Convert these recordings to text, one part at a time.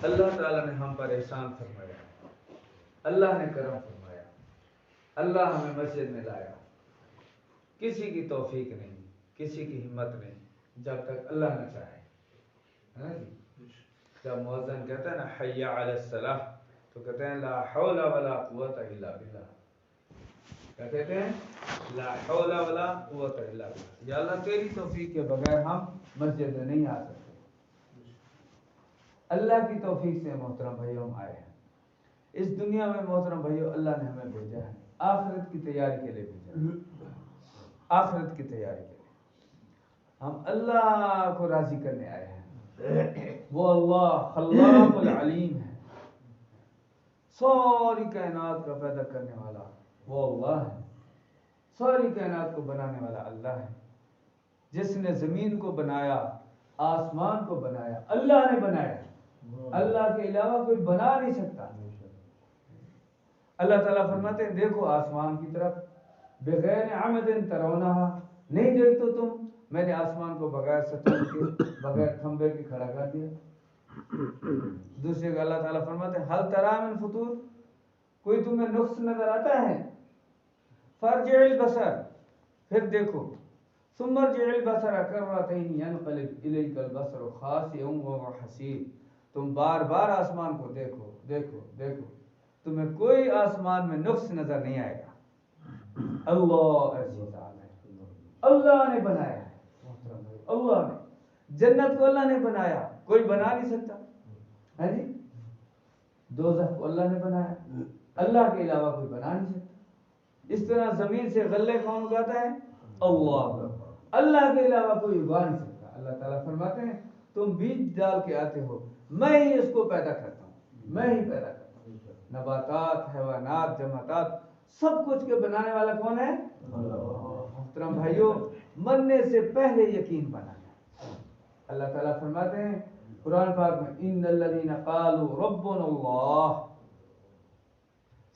اللہ تعالیٰ نے ہم پر احسان فرمایا، اللہ نے کرم فرمایا، اللہ ہمیں مسجد میں لایا. کسی کی توفیق نہیں، کسی کی ہمت نہیں، جب تک اللہ نہ چاہے. ہے جی؟ جب مؤذن کہتا ہے نا حی علی الصلاۃ تو کہتے ہیں لا حول ولا قوت الا باللہ. کیا کہتے ہیں؟ لا حول ولا قوت الا باللہ. یا اللہ تیری توفیق کے بغیر ہم مسجد میں نہیں آ سکتے. اللہ کی توفیق سے محترم بھائیوں ہم آئے ہیں اس دنیا میں. محترم بھائیوں اللہ نے ہمیں بھیجا ہے آخرت کی تیاری کے لیے بھیجا ہے. آخرت کی تیاری کے لیے ہم اللہ کو راضی کرنے آئے ہیں. وہ اللہ خلاق العلیم ہے، ساری کائنات کا پیدا کرنے والا وہ اللہ ہے. ساری کائنات کو بنانے والا اللہ ہے. جس نے زمین کو بنایا، آسمان کو بنایا، اللہ نے بنایا. اللہ کے علاوہ کوئی بنا نہیں سکتا. اللہ تعالیٰ فرماتے ہیں دیکھو آسمان کی طرف بغیر عمد ترونہا، نہیں دیکھتے تم، میں نے آسمان کو بغیر ستون کے بغیر کھمبے کے کھڑا کر دیا. دوسرے کو اللہ تعالیٰ فرماتے ہیں حل تری من فطور، کوئی تمہیں نقص نظر آتا ہے؟ فارجع البصر، پھر دیکھو. ثم ارجع البصر کرتین ينقلب الیک البصر خاسئا وهو حسیر. تم بار بار آسمان کو دیکھو دیکھو دیکھو، تمہیں کوئی آسمان میں نقص نظر نہیں آئے گا. اللہ عزیز ہے، اللہ نے بنایا ہے. اللہ نے جنت کو اللہ نے بنایا، کوئی بنا نہیں سکتا. ہے جی؟ دوزخ کو اللہ نے بنایا، اللہ کے علاوہ کوئی بنا نہیں سکتا. اس طرح زمین سے غلے کون اگاتا ہے؟ اللہ. اللہ کے علاوہ کوئی اگا نہیں سکتا. اللہ تعالیٰ فرماتے ہیں تم بیج ڈال کے آتے ہو، میں ہی اس کو پیدا کرتا ہوں، میں ہی پیدا کرتا ہوں. نباتات، حیوانات، جماعتات، سب کچھ کے بنانے والا کون ہے؟ محترم بھائیوں مرنے سے پہلے یقین بنانا. اللہ تعالیٰ فرماتے ہیں قرآن پاک میں ان الذین قالوا ربنا اللہ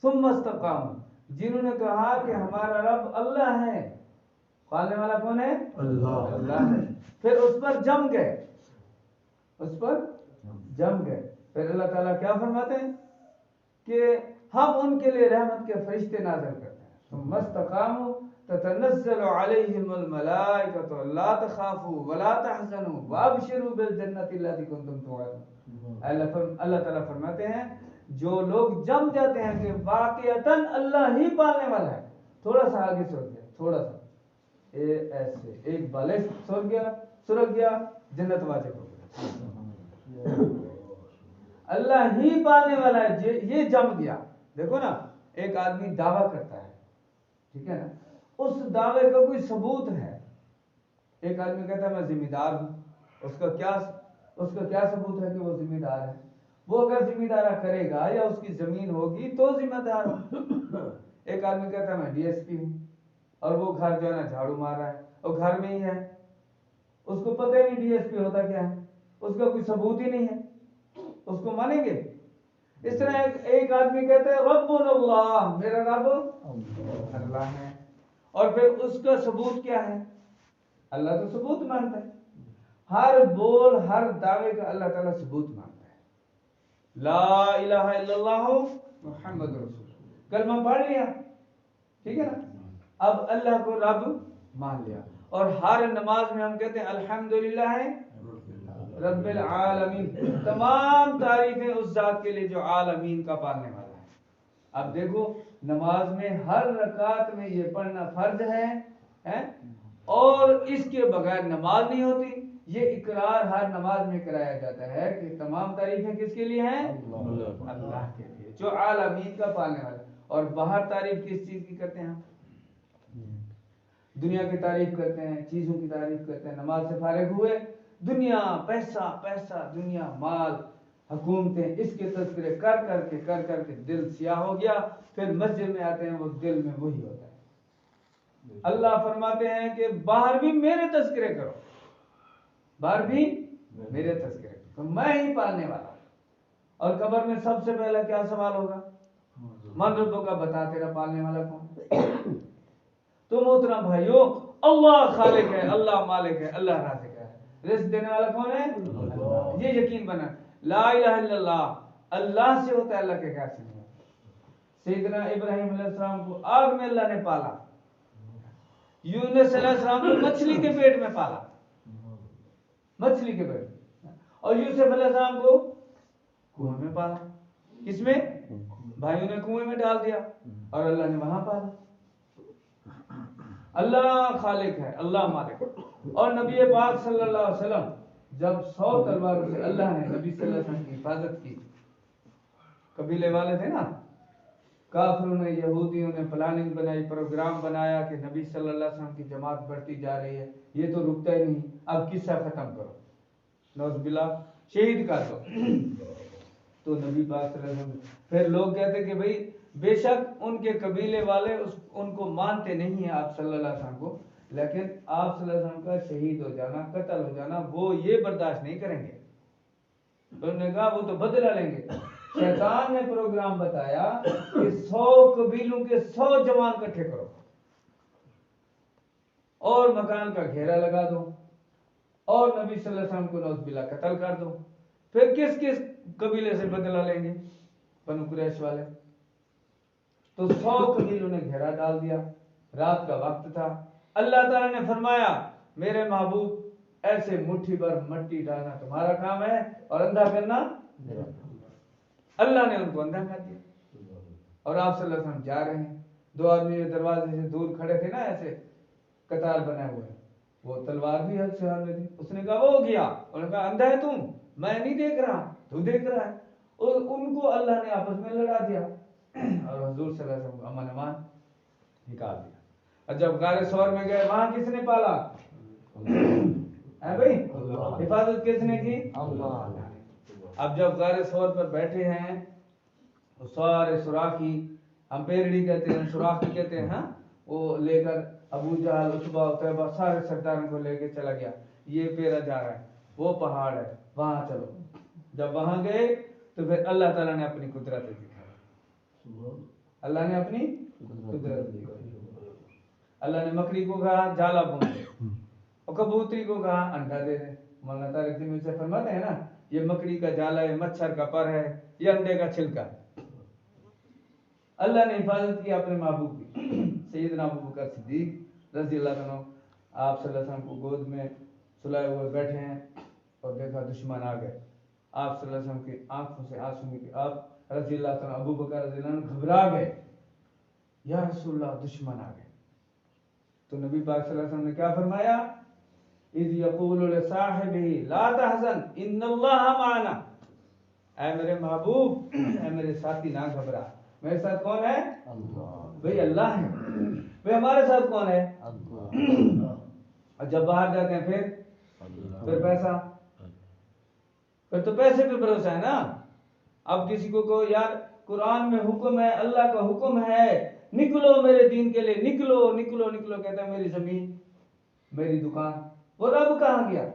ثم استقاموا، جنہوں نے کہا کہ ہمارا رب اللہ ہے. پالنے والا کون ہے؟ اللہ ہے. پھر اس پر جم گئے، اس پر جم گئے. پھر اللہ تعالیٰ کیا فرماتے ہیں کہ ہم ان کے لیے رحمت کے فرشتے نازل کرتے ہیں. ثم استقاموا تتنزل علیہم الملائکۃ لا تخافوا ولا تحزنوا وابشروا بالجنۃ التي کنتم توعدون. اللہ تعالیٰ فرماتے ہیں جو لوگ جم جاتے ہیں کہ واقعتاً اللہ ہی پالنے والا ہے. تھوڑا سا آگے سر گیا، تھوڑا سا ایسے ایک بالے سرک گیا جنت واجب ہو گیا. اللہ ہی پالنے والا ہے، یہ جم گیا. دیکھو نا ایک آدمی دعویٰ کرتا ہے، ٹھیک ہے نا، اس دعوے کا کوئی ثبوت ہے. ایک آدمی کہتا ہے میں ذمہ دار ہوں، اس کا کیا ثبوت ہے کہ وہ ذمہ دار ہے؟ وہ اگر ذمہ دارہ کرے گا یا اس کی زمین ہوگی تو ذمہ دار ہو. ایک آدمی کہتا ہے میں ڈی ایس پی ہوں اور وہ گھر جو ہے نا جھاڑو مار رہا ہے، وہ گھر میں ہی ہے، اس کو پتہ ہی نہیں ڈی ایس پی ہوتا کیا ہے، اس کا کوئی ثبوت ہی نہیں ہے، اس کو مانیں گے؟ اس طرح ایک آدمی کہتا ہے ربنا اللہ، میرا رب اللہ ہے، اور پھر اس کا ثبوت کیا ہے؟ اللہ تو ثبوت مانتا ہے. ہر بول ہر دعوے کا اللہ تعالیٰ ثبوت مانتا ہے. لا الہ الا اللہ محمد رسول اللہ، کلمہ پڑھ لیا، ٹھیک ہے نا، اب اللہ کو رب مان لیا. اور ہر نماز میں ہم کہتے ہیں الحمدللہ رب العالمین، تمام تعریفیں اس ذات کے لیے جو عالمین کا پالنے والا ہے. اب دیکھو نماز میں ہر رکعت میں یہ پڑھنا فرض ہے اور اس کے بغیر نماز نہیں ہوتی. یہ اقرار ہر نماز میں کرایا جاتا ہے کہ تمام تعریفیں کس کے لیے ہیں؟ اللہ کے لیے جو عالمین کا پالنے والا ہے. اور باہر تعریف کس چیز کی کرتے ہیں ہم؟ دنیا کی تعریف کرتے ہیں، چیزوں کی تعریف کرتے ہیں. نماز سے فارغ ہوئے دنیا، پیسہ پیسہ، دنیا، مال، حکومتیں، اس کے تذکرے کر کر کے دل سیاہ ہو گیا. پھر مسجد میں آتے ہیں وہ دل میں وہی ہوتا ہے. اللہ فرماتے ہیں کہ باہر بھی میرے تذکرے کرو، باہر بھی میرے تذکرے کرو، تو میں ہی پالنے والا ہوں. اور قبر میں سب سے پہلا کیا سوال ہوگا؟ من ربوں کا، بتا تیرا پالنے والا کون؟ تو محترم بھائیو اللہ خالق ہے، اللہ مالک ہے، اللہ رازق ہے. رزق دینے والا کون ہے؟ یہ یقین بنا. لا الہ الا اللہ اللہ سے ہوتا ہے، اللہ کے خیر سے نہیں ہوتا۔ سیدنا ابراہیم علیہ السلام کو آگ میں اللہ نے پالا، یونس علیہ السلام کو مچھلی کے پیٹ میں پالا، مچھلی کے پیٹ میں، اور یوسف علیہ السلام کو کنویں میں پالا۔ کس میں؟ بھائیوں نے کنویں میں ڈال دیا اور اللہ نے وہاں پالا۔ اللہ خالق ہے، اللہ مالک ہے۔ اور نبی پاک صلی اللہ علیہ وسلم جب 100 تلواروں سے اللہ نے نبی صلی اللہ علیہ وسلم کی حفاظت کی، قبیلے والے تھے نا، کافروں نے، یہودیوں نے پلاننگ بنائی، پروگرام بنایا کہ نبی صلی اللہ علیہ وسلم کی جماعت بڑھتی جا رہی ہے، یہ تو رکتا ہی نہیں، اب قصہ ختم کرو، نعوذ باللہ شہید کر دو۔ تو نبی پاک صلی اللہ علیہ وسلم، پھر لوگ کہتے کہ بھئی بے شک ان کے قبیلے والے ان کو مانتے نہیں ہیں آپ صلی اللہ علیہ وسلم کو، لیکن آپ صلی اللہ علیہ وسلم کا شہید ہو جانا، قتل ہو جانا، وہ یہ برداشت نہیں کریں گے۔ انہوں نے کہا وہ تو بدلہ لیں گے۔ شیطان نے پروگرام بتایا کہ 100 قبیلوں کے 100 جوان اکٹھے کرو اور مکان کا گھیرا لگا دو اور نبی صلی اللہ علیہ وسلم کو نعوذ باللہ قتل کر دو۔ پھر کس کس قبیلے سے بدلہ لیں گے؟ بنو قریش والے۔ تو 100 قبیلوں نے گھیرا ڈال دیا، رات کا وقت تھا، اللہ تعالیٰ نے فرمایا میرے محبوب ایسے مٹھی بھر مٹی ڈالنا تمہارا کام ہے اور اندھا کرنا میرا کام۔ اللہ نے ان کو اندھا کر دیا اور آپ صلی اللہ علیہ وسلم جا رہے ہیں، 2 آدمی دروازے سے دور کھڑے تھے نا، ایسے قطار بنے ہوئے، وہ تلوار بھی ہاتھ سے ہاتھ میں تھی۔ اس نے کہا وہ ہو گیا، انہوں نے کہا اندھا ہے تم، میں نہیں دیکھ رہا، تو دیکھ رہا ہے۔ اور ان کو اللہ نے آپس میں لڑا دیا اور حضور صلی اللہ علیہ وسلم کو امن امان نکال دیا۔ اور جب غار ثور میں گئے، وہاں کس نے پالا؟ بھائی حفاظت کس نے کی؟ اب جب غار ثور پر بیٹھے ہیں، وہ سارے سوراخی، ہم پیرڑی کہتے ہیں، سوراخی کہتے ہیں، وہ لے کر ابو جہل، عتبہ، عتیبہ، سارے سرداروں کو لے کے چلا گیا، یہ پیرا جا رہا ہے، وہ پہاڑ ہے، وہاں چلو۔ جب وہاں گئے تو پھر اللہ تعالیٰ نے اپنی قدرت دکھائی، اللہ نے اپنی قدرت دکھائی۔ اللہ نے مکڑی کو کہا جالا بون دے، اور کبوتری کو کہا انڈا دے دے۔ مولانا طارق جمیل سے فرماتے ہیں نا، یہ مکڑی کا جالا ہے، مچھر کا پر ہے، یہ انڈے کا چھلکا ہے۔ اللہ نے حفاظت کی اپنے محبوب کی۔ سیدنا ابو بکر صدیق رضی اللہ عنہ آپ صلی اللہ علیہ وسلم کو گود میں سلائے ہوئے بیٹھے ہیں اور دیکھا دشمن آ گئے، آپ صلی اللہ علیہ وسلم کی آنکھوں سے آنسو نکلے، آپ رضی اللہ عنہ، ابو بکر رضی اللہ عنہ گھبرا گئے، یا رسول اللہ دشمن آ گئے۔ تو نبی پاک صلی اللہ علیہ وسلم نے کیا فرمایا؟ اذ یقول لصاحبہ لا تحزن ان اللہ معنا، اے میرے محبوب، اے میرے ساتھی نہ گھبرا، میرے ساتھ کون ہے؟ اللہ، بھئی اللہ ہے، بھئی ہمارے ساتھ کون ہے؟ اللہ۔ اور جب باہر جاتے ہیں پھر پیسہ، پھر تو پیسے پہ بھروسہ ہے نا۔ اب کسی کو کہو یار قرآن میں حکم ہے، اللہ کا حکم ہے، نکلو میرے دین کے لیے، نکلو نکلو نکلو، کہتا ہے میری زمین، میری دکان، وہ رب کہاں گیا؟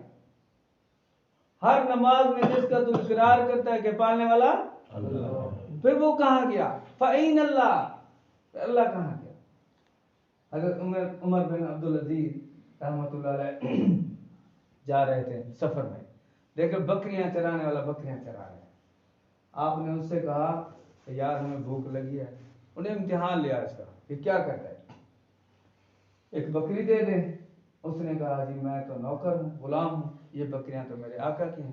ہر نماز میں جس کا تو اقرار کرتا ہے کہ پالنے والا اللہ، پھر وہ کہاں گیا؟ فَأَيْنَ اللَّهُ، اللہ کہاں گیا؟ حضرت عمر بن عبدالعزیز رحمۃ اللہ علیہ جا رہے تھے سفر میں، دیکھو بکریاں چرانے والا بکریاں چرا رہے ہیں، آپ نے اس سے کہا کہ یار ہمیں بھوک لگی ہے، انہیں امتحان لیا اس کا کہ کیا کرتا ہے، ایک بکری دے دیں۔ اس نے کہا جی میں تو نوکر ہوں، غلام ہوں، یہ بکریاں تو میرے آقا کی ہیں۔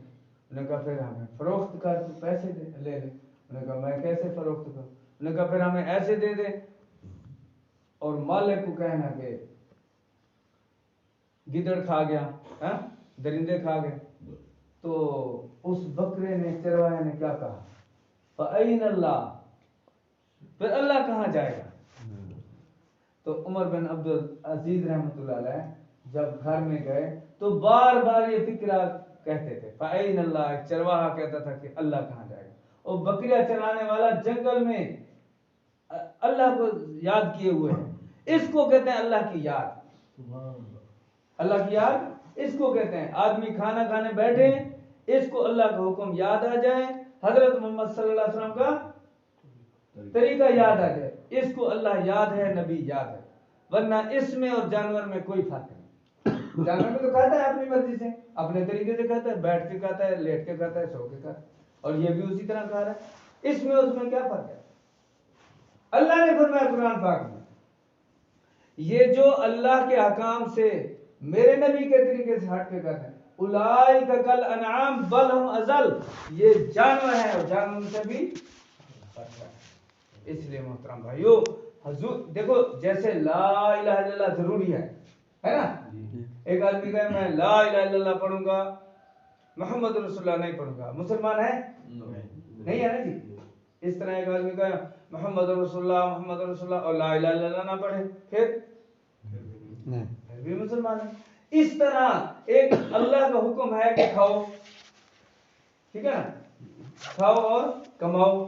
انہوں نے کہا پھر ہمیں فروخت کر، پیسے دے لے لے۔ انہوں نے کہا میں کیسے فروخت کروں؟ انہوں نے کہا پھر ہمیں ایسے دے دے، اور مالک کو کہنا کہ گدڑ کھا گیا، درندے کھا گئے۔ تو اس بکرے نے، چرواہے نے کیا کہا؟ فَأَيْنَ اللَّهُ، پھر اللہ کہاں جائے گا؟ تو عمر بن عبدالعزیز رحمۃ اللہ علیہ جب گھر میں گئے تو بار بار یہ فکرہ کہتے تھے، فَأَيْنَ اللَّهُ، ایک چرواہا کہتا تھا کہ اللہ کہاں جائے گا۔ اور بکریاں چرانے والا جنگل میں اللہ کو یاد کیے ہوئے ہیں، اس کو کہتے ہیں اللہ کی یاد، اللہ کی یاد اس کو کہتے ہیں۔ آدمی کھانا کھانے بیٹھے، اس کو اللہ کا حکم یاد آ جائے، حضرت محمد صلی اللہ علیہ وسلم کا طریقہ یاد آ جائے، اس کو اللہ یاد ہے، نبی یاد ہے، ورنہ اس میں اور جانور میں کوئی فرق نہیں۔ جانور میں تو کھاتا ہے اپنی مرضی سے، اپنے طریقے سے کھاتا ہے، بیٹھ کے کھاتا ہے، لیٹ کے کھاتا ہے، سو کے کھاتا ہے، اور یہ بھی اسی طرح کہا رہا ہے. اس میں اس میں کیا فرق ہے؟ اللہ نے فرمایا قرآن پاک میں یہ جو اللہ کے احکام سے میرے نبی کے طریقے سے ہٹ کے کر رہے ہیں اولئک کل انعام بل ہم اضل، یہ جانور ہیں اور جانوروں سے بھی بدتر ہے. اس لیے محترم بھائیو حضور دیکھو جیسے لا الہ الا اللہ ضروری ہے نا. ایک آدمی کہے میں لا الہ الا اللہ پڑھوں گا محمد رسول اللہ نہیں پڑھوں گا، مسلمان ہے؟ نہیں ہے نا جی. اس طرح ایک آدمی کہے محمد رسول اللہ اور لا الہ الا اللہ نہ پڑھے پھر بھی مسلمان ہے. اس طرح ایک اللہ کا حکم ہے کہ کھاؤ، ٹھیک ہے نا، کھاؤ اور کماؤ،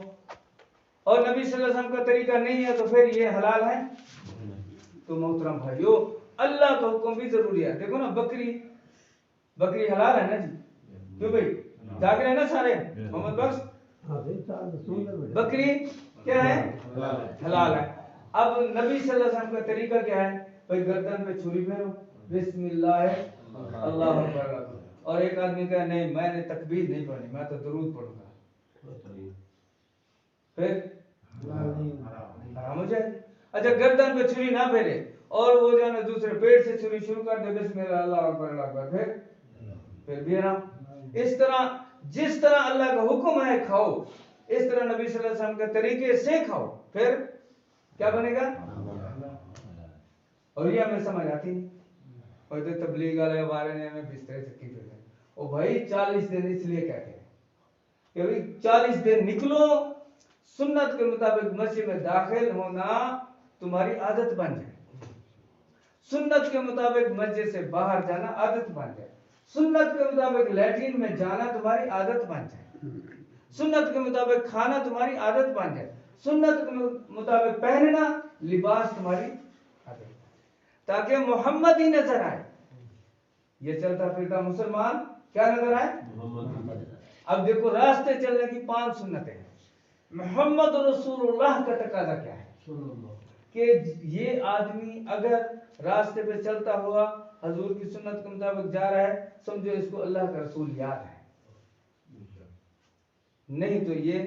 اور نبی صلی اللہ علیہ وسلم کا طریقہ نہیں ہے تو پھر یہ حلال ہے. تو محترم بھائیو اللہ کا حکم بھی ضروری ہے. دیکھو نا بکری حلال ہے نا جی، کیوں بھائی جاگ رہے ہیں نا سارے محمد بخش؟ بکری کیا ہے؟ حلال ہے. اب نبی صلی اللہ علیہ وسلم کا طریقہ کیا ہے؟ بھائی گردن پہ چھری پھیرو بسم اللہ اللہ اکبر، اور ایک آدمی کہا نہیں میں نے تکبیر نہیں پڑھنی میں تو درود پڑھوں گا، پھر حرام ہو جائے. اچھا گردن پہ چھری نہ پھیرے اور وہ جو ہے نا دوسرے پیٹ سے چھری شروع کر دے بسم اللہ اللہ اکبر پھر بھی حرام. اس طرح جس طرح اللہ کا حکم ہے کھاؤ اس طرح نبی صلی اللہ علیہ وسلم کے طریقے سے کھاؤ پھر کیا بنے گا؟ اور یہ ہمیں سمجھ آتی نہیں. اور تو تبلیغ والے بارے نے ہمیں بسترے سے کی پھر او بھائی 40 دن اس لیے کہتے ہیں کہ بھائی 40 دن نکلو سنت کے مطابق مسجد میں داخل ہونا تمہاری عادت بن جائے، سنت کے مطابق مسجد سے باہر جانا عادت بن جائے، سنت کے مطابق لیٹرین میں جانا تمہاری عادت بن جائے، سنت کے مطابق کھانا تمہاری عادت بن جائے، سنت کے مطابق پہننا لباس تمہاری عادت بن جائے، تاکہ محمد ہی نظر آئے. یہ چلتا پھرتا مسلمان کیا نظر آئے؟ اب دیکھو راستے چلنے کی 5 سنتیں ہیں. محمد رسول اللہ کا تقاضا کیا ہے کہ یہ آدمی اگر راستے پہ چلتا ہوا حضور کی سنت کے مطابق جا رہا ہے سمجھو اس کو اللہ کا رسول یاد ہے، نہیں تو یہ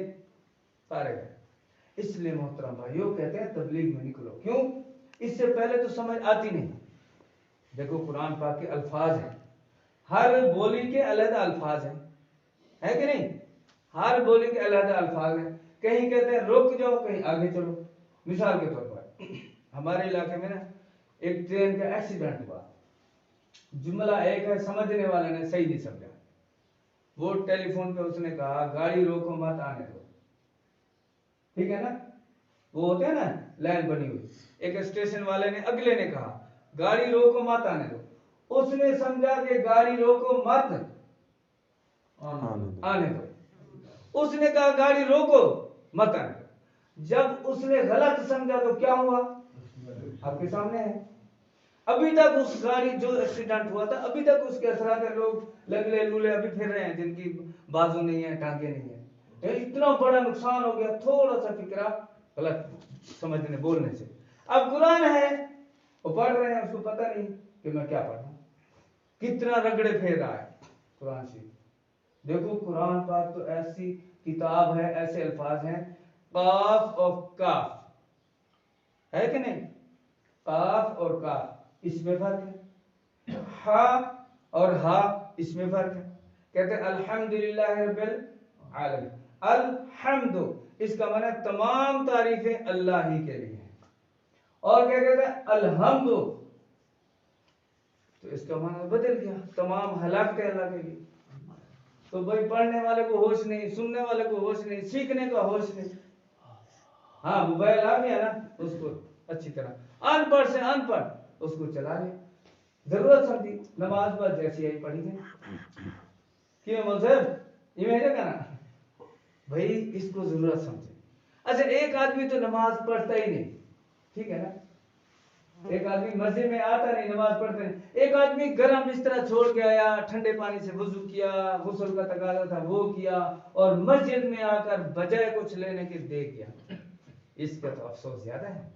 فارغ ہے. اس لیے محترم بھائیو کہتے ہیں تبلیغ میں نکلو. کیوں؟ اس سے پہلے تو سمجھ آتی نہیں. دیکھو قرآن پاک کے الفاظ ہیں، ہر بولی کے علیحدہ الفاظ ہیں، ہے کہ نہیں؟ ہر بولی کے علیحدہ الفاظ ہیں. کہیں کہتے ہیں رک جاؤ کہیں آگے چلو. مثال کے طور پر ہمارے علاقے میں نا ایک ٹرین کا ایکسیڈنٹ ہوا، جملہ ایک ہے سمجھنے والے نے صحیح نہیں سمجھا، وہ ٹیلی فون پہ اس نے کہا گاڑی روکو مت آنے دو، ٹھیک ہے نا، وہ ہوتے ہیں نا لائن بنی ہوئی. ایک اسٹیشن والے نے اگلے نے کہا گاڑی روکو مت آنے دو، اس نے سمجھا کہ گاڑی روکو مت آنے دو، اس نے کہا گاڑی روکو مت آنے دو. جب اس نے غلط سمجھا تو کیا ہوا آپ کے سامنے ہے. ابھی تک اس گاڑی جو ایکسیڈنٹ ہوا تھا ابھی تک اس کے اثرات ہیں، لوگ لگلے لولے ابھی پھر رہے ہیں جن کی بازو نہیں ہے ٹانگیں نہیں ہیں. اتنا بڑا نقصان ہو گیا تھوڑا سا فکرہ غلط سمجھنے بولنے سے. اب قرآن ہے وہ پڑھ رہے ہیں اس کو پتہ نہیں کہ میں کیا پڑھوں، کتنا رگڑے پھیر رہا ہے قرآن شریف. دیکھو قرآن پاک تو ایسی کتاب ہے، ایسے الفاظ ہیں قاف اور کاف، ہے کہ نہیں؟ قاف اور کاف اس میں فرق ہے، ہا اور ہا اس میں فرق ہے. کہتے ہیں الحمدللہ رب العالمین. الحمد اس کا معنی تمام تعریفیں اللہ ہی کے لیے ہیں. اور کیا کہتے ہیں الحمد تو اس کا معنی بدل گیا تمام ہلاکتیں اللہ کے لیے. تو بھائی پڑھنے والے کو ہوش نہیں، سننے والے کو ہوش نہیں، سیکھنے کا ہوش نہیں. ہاں موبائل آ گیا نا اس کو اچھی طرح ان پڑھ سے ان پڑھ اس کو چلا لے. ضرورت سمجھی نماز بس جیسی آئی پڑھی گئی کیوں مذہب یہ میرے کا نا بھائی اس کو ضرورت سمجھے. اچھا ایک آدمی تو نماز پڑھتا ہی نہیں، ٹھیک ہے نا، ایک آدمی مسجد میں آتا نہیں نماز پڑھتا نہیں، ایک آدمی گرم بستر چھوڑ کے آیا ٹھنڈے پانی سے وضو کیا، غسل کا تقاضا تھا وہ کیا اور مسجد میں آ کر بجائے کچھ لینے کے دے گیا. اس کا تو افسوس زیادہ ہے.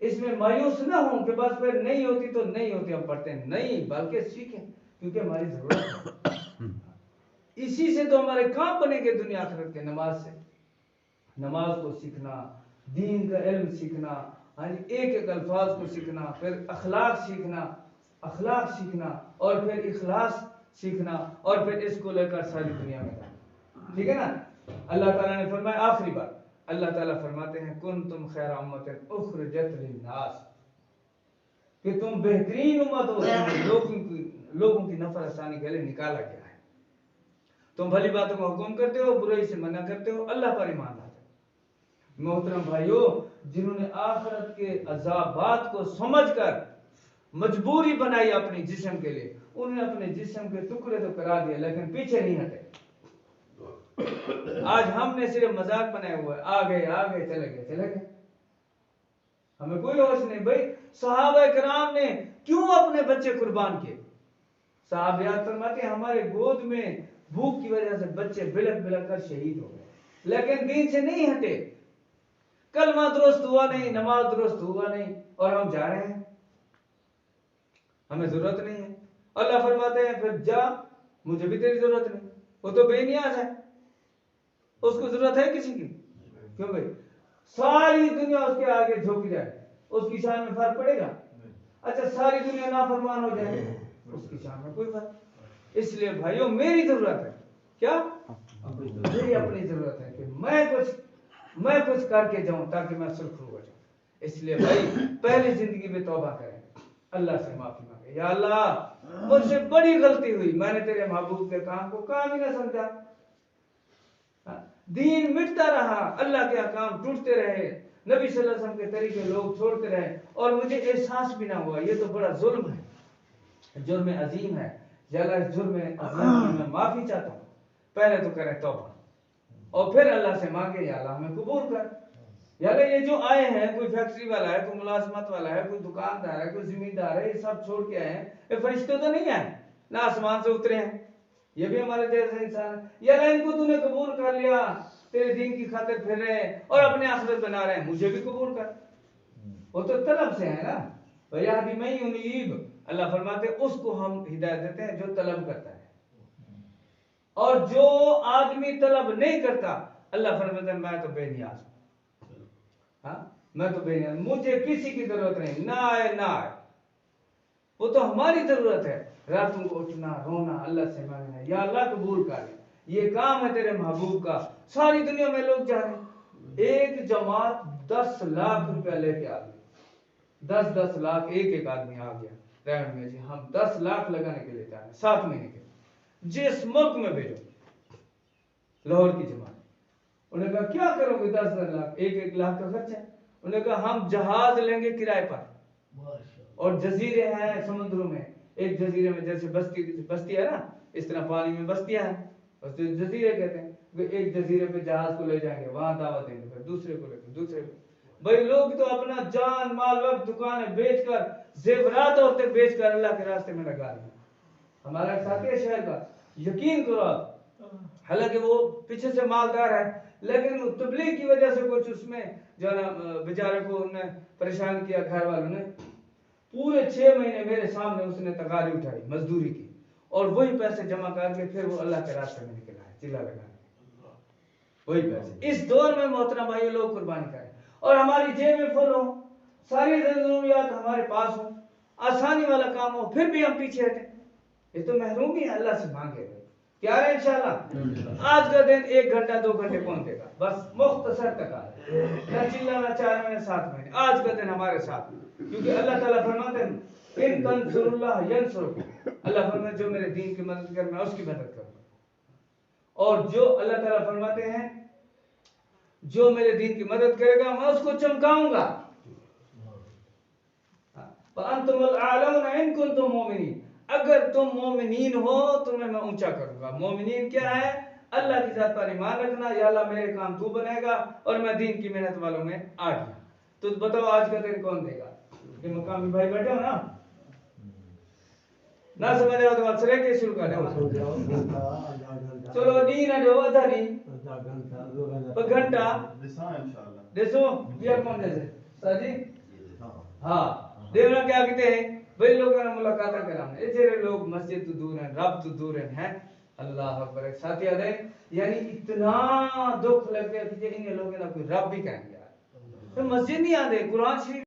اس میں مایوس نہ ہوں کہ بس پھر نہیں ہوتی تو نہیں ہوتی ہم پڑھتے ہیں، نہیں بلکہ سیکھیں کیونکہ ہماری ضرورت ہے. اسی سے تو ہمارے کام بنے گے دنیا آخرت کے، نماز سے۔ نماز کو سیکھنا، دین کا علم سیکھنا، ہاں جی، ایک ایک الفاظ کو سیکھنا، پھر اخلاق سیکھنا، اور پھر اخلاص سیکھنا، اور پھر اس کو لے کر ساری دنیا میں جانا، ٹھیک ہے نا۔ اللہ تعالیٰ نے فرمایا آخری بات، اللہ تعالیٰ فرماتے ہیں کنتم خیر امت اخرجت للناس، کہ تم بہترین امت ہو، لوگوں کی نفع رسانی کے لیے نکالا گیا ہے۔ تم بھلی باتوں کو حکم کرتے ہو، برائی سے منع کرتے ہو، اللہ پر ایمان لاتے ہو۔ محترم بھائیو، جنہوں نے آخرت کے عذابات کو سمجھ کر مجبوری بنائی اپنی جسم کے لیے، انہوں نے اپنے جسم کے ٹکڑے تو کرا دیے لیکن پیچھے نہیں ہٹے۔ آج ہم نے صرف مذاق بنائے ہوئے، آگے چلے گئے، ہمیں کوئی ہوش نہیں۔ بھائی صحابہ کرام نے کیوں اپنے بچے قربان کیے؟ صحابیات فرماتے ہیں ہمارے گود میں بھوک کی وجہ سے بچے بلک کر شہید ہو گئے، لیکن دین سے نہیں ہٹے۔ کلمہ درست ہوا نہیں، نماز درست ہوا نہیں، اور ہم جا رہے ہیں، ہمیں ضرورت نہیں ہے۔ اللہ فرماتے ہیں پھر جا، مجھے بھی تیری ضرورت نہیں، وہ تو بے نیاز ہے، اس کو ضرورت ہے کسی کی؟ کیوں بھائی؟ ساری دنیا اس کے آگے جھک جائے، اس کی شان میں فرق پڑے گا؟ اچھا ساری دنیا نافرمان ہو جائے، اس کی شان میں کوئی فرق؟ اس لیے بھائیو میری ضرورت ہے، کیا؟ میری اپنی ضرورت ہے کہ میں کچھ کر کے جاؤں تاکہ میں سرخرو ہو جاؤں۔ اس لیے بھائی پہلی زندگی میں توبہ کریں، اللہ سے معافی مانگے، یا اللہ مجھ سے بڑی غلطی ہوئی، میں نے تیرے محبوب کے کام کو کام ہی نہ سمجھا، دین مٹتا رہا، اللہ کے احکام ٹوٹتے رہے، نبی صلی اللہ علیہ وسلم کے طریقے لوگ چھوڑتے رہے، اور مجھے احساس بھی نہ ہوا۔ یہ تو بڑا ظلم ہے، جرم عظیم ہے، یا اللہ اس جرم عظیم میں معافی چاہتا ہوں۔ پہلے تو کریں توبہ، اور پھر اللہ سے مانگے یا اللہ ہمیں قبول کر۔ یا اللہ یہ جو آئے ہیں، کوئی فیکٹری والا ہے، کوئی ملازمت والا ہے، کوئی دکاندار ہے، کوئی زمیندار ہے، یہ سب چھوڑ کے آئے ہیں، یہ فرشتے تو نہیں آئے، نہ آسمان سے اترے ہیں، یہ بھی ہمارے جیسے انسان ہے۔ یا اللہ ان کو تو نے قبول کر لیا، تیرے دین کی خاطر پھر رہے ہیں اور اپنے آخرت بنا رہے ہیں، مجھے بھی قبول کر۔ وہ تو طلب سے ہے نا، وَيَهْدِ مَن يُنِيبُ، اللہ فرماتے ہیں اس کو ہم ہدایت دیتے ہیں جو طلب کرتا ہے، اور جو آدمی طلب نہیں کرتا اللہ فرماتے ہیں میں تو بے نیاز ہوں، ہاں میں تو بے نیاز، مجھے کسی کی ضرورت نہیں، نہ آئے، وہ تو ہماری ضرورت ہے، راتوں کو اٹھنا، رونا، اللہ سے مانگنا، یا اللہ قبول کر، یہ کام ہے تیرے محبوب کا۔ ساری دنیا میں لوگ جا رہے ہیں، ایک جماعت 10 لاکھ روپیہ لے کے آ گئی، 10 لاکھ ایک آدمی آ گیا، رہن میں جی ہم 10 لاکھ لگانے کے لیے جا رہے ہیں 7 مہینے کے، جس ملک میں بھیجو، لاہور کی جماعت۔ انہوں نے کہا کیا کرو گے 10 لاکھ، 1 لاکھ کا خرچ ہے۔ انہوں نے کہا ہم جہاز لیں گے کرائے پر، اور جزیرے ہیں سمندروں میں، ایک جزیرے میں جیسے بستی ہے نا، اس طرح پانی میں بستیاں ہیں، اس جزیرے کہتے ہیں، ایک جزیرے پہ جہاز کو لے جائیں گے، وہاں دعوت دیں گے، پھر دوسرے کو لے کے دوسرے کو۔ بھائی لوگ تو اپنا جان مال وقت دکانیں بیچ کر، زیورات عورتیں بیچ کر اللہ کے راستے میں لگا رہے ہیں۔ ہمارا ایک ساتھی ہے شہر کا، یقین کرو آپ، حالانکہ وہ پیچھے سے مالدار ہے، لیکن وہ تبلیغ کی وجہ سے کچھ اس میں جو ہے نا بیچارے کو انہوں نے پریشان کیا، گھر والوں نے، پورے 6 مہینے میرے سامنے اس نے تکالی اٹھائی مزدوری کی، اور وہی پیسے جمع کر کے پھر وہ اللہ کے راستے میں نکلا ہے، چلا لگا وہی پیسے۔ اس دور میں محترم بھائی لوگ قربانی کریں، اور ہماری جیب میں فل ہو، ساری ضروریات ہمارے پاس ہو، آسانی والا کام ہو، پھر بھی ہم پیچھے ہٹیں، یہ تو محرومی ہے۔ اللہ سے مانگے کیا ہے انشاءاللہ آج کا دن 1 گھنٹہ 2 گھنٹے کون دے گا، بس مختصر تکا، نہ چلانا 4 مہینے 7 مہینے، آج کا دن ہمارے ساتھ، کیونکہ اللہ تعالیٰ فرماتے ہیں ان تنصر اللہ ینصرکم، اللہ فرماتے ہیں جو میرے دین کی مدد کر میں اس کی مدد کروں گا، اور جو اللہ تعالیٰ فرماتے ہیں جو میرے دین کی مدد کرے گا میں اس کو چمکاؤں گا، فَأَنْتُمُ الْأَعْلَوْنَ إِن كُنتُم مُؤْمِنِينَ، اگر تم مومنین ہو تمہیں میں اونچا کروں گا۔ مومنین کیا ہے؟ اللہ کی ذات پر ایمان رکھنا، یا اللہ میرے کام تو بنے گا اور میں دین کی محنت والوں میں آ گیا۔ تو بتاؤ آج کا دن کون دے گا؟ کہ مقامی بھائی بیٹھے ہو نا، نہ سمجھ آؤ تو سرے کے شروع کر دو، چلو دین ہے جو ادھا نہیں پر گھنٹہ دیسو بیا کون جیسے ساجی ہاں دیونا کیا کہتے ہیں بھئی لوگوں نے ملاقاتہ کرام ہے، ایسے لوگ مسجد تو دور ہیں، رب تو دور ہیں، اللہ اکبر. ایک ساتھی آدھے یعنی اتنا دکھ لگ گیا کہ انہیں لوگوں نے کوئی رب بھی کہیں گے. تو مسجد نہیں آدھے قرآن شریف